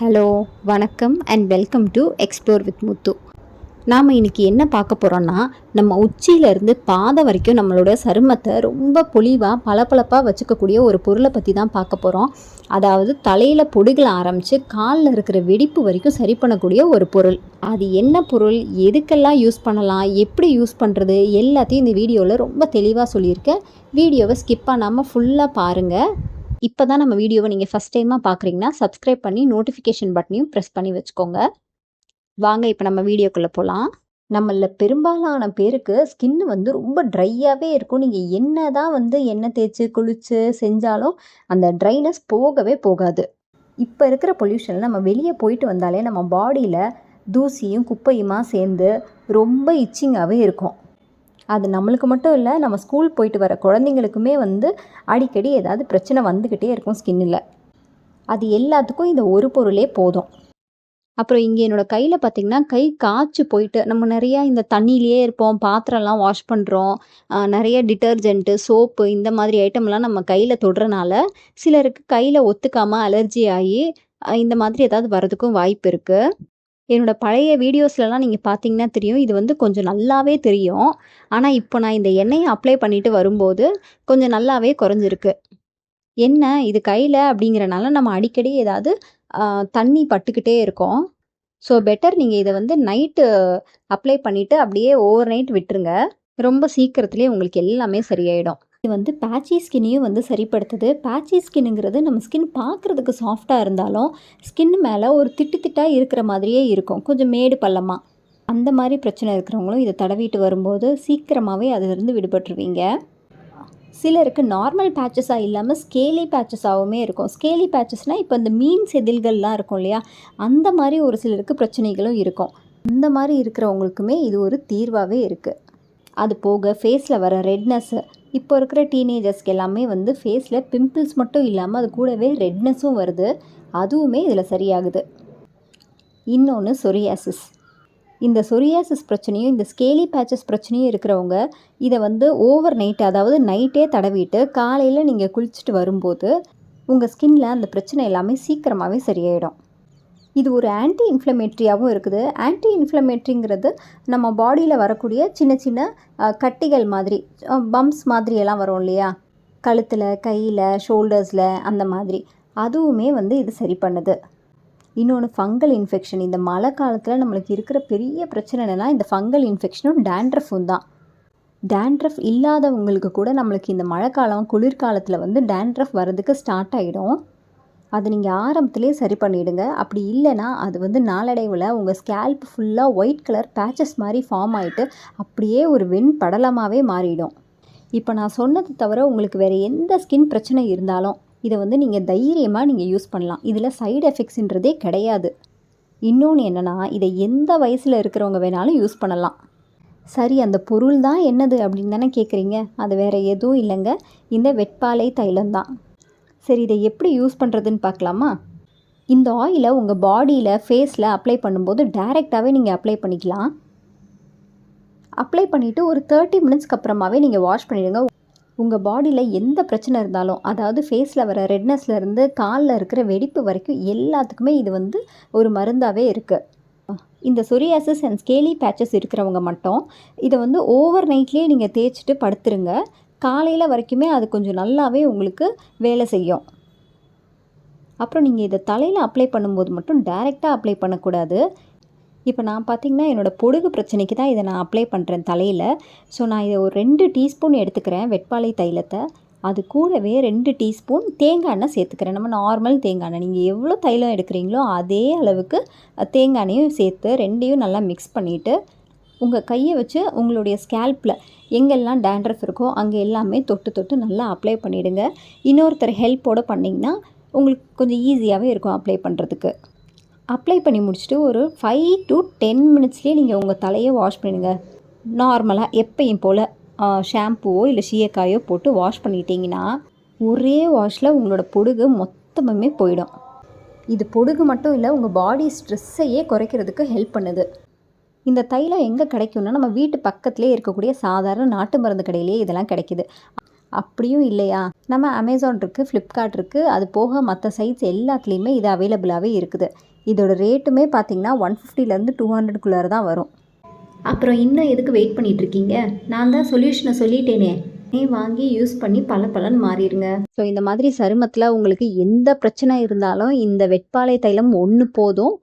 Hello, வணக்கம் and welcome to explore with Muthu. நாம் இன்றைக்கி என்ன பார்க்க போகிறோன்னா, நம்ம உச்சியிலேருந்து பாதம் வரைக்கும் நம்மளோட சருமத்தை ரொம்ப பொலிவாக பளபளப்பாக வச்சுக்கக்கூடிய ஒரு பொருளை பற்றி தான் பார்க்க போகிறோம். அதாவது தலையில் பொடுகில் ஆரம்பித்து காலில் இருக்கிற வெடிப்பு வரைக்கும் சரி பண்ணக்கூடிய ஒரு பொருள். அது என்ன பொருள், எதுக்கெல்லாம் யூஸ் பண்ணலாம், எப்படி யூஸ் பண்ணுறது, எல்லாத்தையும் இந்த வீடியோவில் ரொம்ப தெளிவாக சொல்லியிருக்கேன். வீடியோவை ஸ்கிப் பண்ணாமல் ஃபுல்லாக பாருங்கள். இப்போ தான் நம்ம வீடியோவை நீங்கள் ஃபஸ்ட் டைமாக பார்க்குறீங்கன்னா சப்ஸ்கிரைப் பண்ணி நோட்டிஃபிகேஷன் பட்டனையும் ப்ரெஸ் பண்ணி வச்சுக்கோங்க. வாங்க இப்போ நம்ம வீடியோக்குள்ளே போகலாம். நம்மள பெரும்பாலான பேருக்கு ஸ்கின்னு ரொம்ப ட்ரையாகவே இருக்கும். நீங்கள் என்ன தான் எண்ணெய் தேய்ச்சி குளித்து செஞ்சாலும் அந்த ட்ரைனஸ் போகவே போகாது. இப்போ இருக்கிற பொல்யூஷனில் நம்ம வெளியே போயிட்டு வந்தாலே நம்ம பாடியில் தூசியும் குப்பையுமா சேர்ந்து ரொம்ப இச்சிங்காகவே இருக்கும். அது நம்மளுக்கு மட்டும் இல்லை, நம்ம ஸ்கூல் போயிட்டு வர குழந்தைங்களுக்குமே அடிக்கடி ஏதாவது பிரச்சனை வந்துக்கிட்டே இருக்கும் ஸ்கின்னில். அது எல்லாத்துக்கும் இந்த ஒரு பொருளே போதும். அப்புறம் இங்கே என்னோடய கையில் பார்த்திங்கன்னா கை காய்ச்சி போயிட்டு நம்ம நிறையா இந்த தண்ணியிலே இருப்போம், பாத்திரம்லாம் வாஷ் பண்ணுறோம், நிறைய டிட்டர்ஜென்ட்டு சோப்பு இந்த மாதிரி ஐட்டம்லாம் நம்ம கையில் தொடுறனால சிலருக்கு கையில் ஒத்துக்காமல் அலர்ஜி ஆகி இந்த மாதிரி ஏதாவது வரதுக்கும் வாய்ப்பு இருக்குது. என்னோடய பழைய வீடியோஸ்லலாம் நீங்கள் பார்த்தீங்கன்னா தெரியும், இது கொஞ்சம் நல்லாவே தெரியும். ஆனால் இப்போ நான் இந்த எண்ணெயை அப்ளை பண்ணிவிட்டு வரும்போது கொஞ்சம் நல்லாவே குறைஞ்சிருக்கு. என்ன இது கையில் அப்படிங்கிறனால நம்ம அடிக்கடி ஏதாவது தண்ணி பட்டுக்கிட்டே இருக்கோம். ஸோ பெட்டர் நீங்கள் இதை நைட்டு அப்ளை பண்ணிவிட்டு அப்படியே ஓவர் நைட் விட்டுருங்க. ரொம்ப சீக்கிரத்துலேயே உங்களுக்கு எல்லாமே சரியாயிடும். இது பேட்சி ஸ்கின்னையும் சரிப்படுத்துது. பேட்சி ஸ்கின்னுங்கிறது நம்ம ஸ்கின் பார்க்குறதுக்கு சாஃப்டாக இருந்தாலும் ஸ்கின் மேலே ஒரு திட்டாக இருக்கிற மாதிரியே இருக்கும், கொஞ்சம் மேடு பள்ளமாக. அந்த மாதிரி பிரச்சனை இருக்கிறவங்களும் இதை தடவிட்டு வரும்போது சீக்கிரமாகவே அதிலிருந்து விடுபட்டுருவீங்க. சிலருக்கு நார்மல் பேட்சஸாக இல்லாமல் ஸ்கேலி பேட்சஸாகவுமே இருக்கும். ஸ்கேலி பேட்சஸ்னால் இப்போ இந்த மீன் செதில்கள்லாம் இருக்கும் இல்லையா, அந்த மாதிரி ஒரு சிலருக்கு பிரச்சனைகளும் இருக்கும். அந்த மாதிரி இருக்கிறவங்களுக்குமே இது ஒரு தீர்வாகவே இருக்குது. அது போக ஃபேஸில் வர ரெட்னஸ்ஸு, இப்போ இருக்கிற டீனேஜர்ஸ்க்கு எல்லாமே ஃபேஸில் பிம்பிள்ஸ் மட்டும் இல்லாமல் அது கூடவே ரெட்னஸும் வருது, அதுவுமே இதில் சரியாகுது. இன்னொன்று சொரியாசிஸ். இந்த சொரியாசிஸ் பிரச்சனையும் இந்த ஸ்கேலி பேச்சஸ் பிரச்சனையும் இருக்கிறவங்க இதை ஓவர் நைட், அதாவது நைட்டே தடவிட்டு காலையில் நீங்கள் குளிச்சுட்டு வரும்போது உங்கள் ஸ்கின்னில் அந்த பிரச்சனை எல்லாமே சீக்கிரமாகவே சரியாயிடும். இது ஒரு ஆன்டி இன்ஃப்ளமேட்ரியாகவும் இருக்குது. ஆன்டி இன்ஃப்ளமேட்ரிங்கிறது நம்ம பாடியில் வரக்கூடிய சின்ன சின்ன கட்டிகள் மாதிரி, பம்ப்ஸ் மாதிரியெல்லாம் வரும் இல்லையா, கழுத்தில், கையில், ஷோல்டர்ஸில், அந்த மாதிரி அதுவுமே இது சரி பண்ணுது. இன்னொன்று ஃபங்கல் இன்ஃபெக்ஷன். இந்த மழை காலத்தில் நம்மளுக்கு இருக்கிற பெரிய பிரச்சனை என்னென்னா இந்த ஃபங்கல் இன்ஃபெக்ஷனும் டேண்ட்ரஃபும் தான். டேண்ட்ரஃப் இல்லாதவங்களுக்கு கூட நம்மளுக்கு இந்த மழைக்காலம் குளிர்காலத்தில் டேண்ட்ரஃப் வர்றதுக்கு ஸ்டார்ட் ஆகிடும். அது நீங்கள் ஆரம்பத்திலே சரி பண்ணிவிடுங்க. அப்படி இல்லைன்னா அது நாளடைவில் உங்கள் ஸ்கேல்ப் ஃபுல்லாக ஒயிட் கலர் பேச்சஸ் மாதிரி ஃபார்ம் ஆகிட்டு அப்படியே ஒரு வெண்படலமாகவே மாறிடும். இப்போ நான் சொன்னது தவிர உங்களுக்கு வேறு எந்த ஸ்கின் பிரச்சனை இருந்தாலும் இதை நீங்கள் தைரியமாக நீங்கள் யூஸ் பண்ணலாம். இதில் சைடு எஃபெக்ட்ஸுன்றதே கிடையாது. இன்னொன்று என்னென்னா, இதை எந்த வயசில் இருக்கிறவங்க வேணாலும் யூஸ் பண்ணலாம். சரி, அந்த பொருள் தான் என்னது அப்படின்னு தானே கேட்குறீங்க. அது வேறு எதுவும் இல்லைங்க, இந்த வெட்பாலை தைலம்தான். சரி, இதை எப்படி யூஸ் பண்ணுறதுன்னு பார்க்கலாமா? இந்த ஆயிலை உங்கள் பாடியில், ஃபேஸில் அப்ளை பண்ணும்போது டைரெக்டாகவே நீங்கள் அப்ளை பண்ணிக்கலாம். அப்ளை பண்ணிவிட்டு ஒரு 30 மினிட்ஸ்க்கு அப்புறமாவே நீங்கள் வாஷ் பண்ணிவிடுங்க. உங்கள் பாடியில் எந்த பிரச்சனை இருந்தாலும், அதாவது ஃபேஸில் வர ரெட்னஸ்லேருந்து காலில் இருக்கிற வெடிப்பு வரைக்கும் எல்லாத்துக்குமே இது ஒரு மருந்தாகவே இருக்குது. இந்த சொரியாசிஸ் அண்ட் ஸ்கேலி பேச்சஸ் இருக்கிறவங்க மட்டும் இதை ஓவர் நைட்லேயே நீங்கள் தேய்ச்சிட்டு படுத்துருங்க. காலையில் வரைக்குமே அது கொஞ்சம் நல்லாவே உங்களுக்கு வேலை செய்யும். அப்புறம் நீங்கள் இதை தலையில் அப்ளை பண்ணும்போது மட்டும் டைரெக்டாக அப்ளை பண்ணக்கூடாது. இப்போ நான் பார்த்திங்கன்னா என்னோடய பொடுகு பிரச்சனைக்கு தான் இதை நான் அப்ளை பண்ணுறேன் தலையில். ஸோ நான் இதை ஒரு 2 டீஸ்பூன் எடுத்துக்கிறேன் வெட்பாலை தைலத்தை. அது கூடவே 2 டீஸ்பூன் தேங்காய் எண்ணெய் சேர்த்துக்கிறேன். நம்ம நார்மல் தேங்காய் எண்ணெய், நீங்கள் எவ்வளோ தைலம் எடுக்கிறீங்களோ அதே அளவுக்கு தேங்காய் எண்ணெயும் சேர்த்து 2யும் நல்லா மிக்ஸ் பண்ணிவிட்டு உங்கள் கையை வச்சு உங்களுடைய ஸ்கேல்பில் எங்கெல்லாம் டேண்ட்ரஃப் இருக்கோ அங்கே எல்லாமே தொட்டு தொட்டு நல்லா அப்ளை பண்ணிவிடுங்க. இன்னொருத்தர் ஹெல்ப்போடு பண்ணிங்கன்னா உங்களுக்கு கொஞ்சம் ஈஸியாகவே இருக்கும் அப்ளை பண்ணுறதுக்கு. அப்ளை பண்ணி முடிச்சுட்டு ஒரு 5 to 10 மினிட்ஸ்லேயே நீங்கள் உங்கள் தலையை வாஷ் பண்ணிடுங்க. நார்மலாக எப்பயும் போல் ஷாம்புவோ இல்லை சீயக்காயோ போட்டு வாஷ் பண்ணிட்டீங்கன்னா ஒரே வாஷில் உங்களோட பொடுகு மொத்தமுமே போயிடும். இது பொடுகு மட்டும் இல்லை, உங்கள் பாடி ஸ்ட்ரெஸ்ஸையே குறைக்கிறதுக்கு ஹெல்ப் பண்ணுது. இந்த தைலம் எங்கே கிடைக்கும்னா நம்ம வீட்டு பக்கத்துலேயே இருக்கக்கூடிய சாதாரண நாட்டு மருந்து கடையிலே இதெல்லாம் கிடைக்கிது. அப்படியும் இல்லையா, நம்ம அமேசான் இருக்குது, ஃப்ளிப்கார்ட் இருக்குது, அது போக மற்ற சைட்ஸ் எல்லாத்துலேயுமே இது அவைலபிளாகவே இருக்குது. இதோட ரேட்டுமே பார்த்தீங்கன்னா 150லேருந்து 200க்குள்ளார தான் வரும். அப்புறம் இன்னும் எதுக்கு வெயிட் பண்ணிகிட்ருக்கீங்க? நான் தான் சொல்யூஷனை சொல்லிட்டேனே, வாங்கி யூஸ் பண்ணி பலன்னு மாறிடுங்க. ஸோ இந்த மாதிரி சருமத்தில் உங்களுக்கு எந்த பிரச்சனை இருந்தாலும் இந்த வெட்பாலை தைலம் ஒன்று போதும்.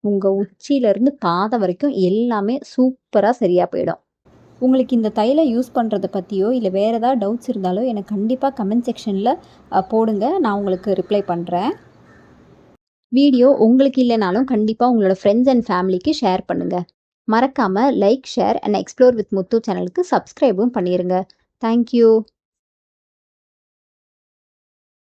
உங்கள் உச்சியிலேருந்து பாதம் வரைக்கும் எல்லாமே சூப்பராக சரியாக போயிடும். உங்களுக்கு இந்த தைலம் யூஸ் பண்ணுறத பற்றியோ இல்லை வேறு ஏதாவது டவுட்ஸ் இருந்தாலோ எனக்கு கண்டிப்பாக கமெண்ட் செக்ஷனில் போடுங்க, நான் உங்களுக்கு ரிப்ளை பண்ணுறேன். வீடியோ உங்களுக்கு இல்லைனாலும் கண்டிப்பாக உங்களோட ஃப்ரெண்ட்ஸ் அண்ட் ஃபேமிலிக்கு ஷேர் பண்ணுங்கள். மறக்காமல் like, share and explore with Muthu சேனலுக்கு சப்ஸ்கிரைபும் பண்ணிடுங்க. தேங்க்யூ.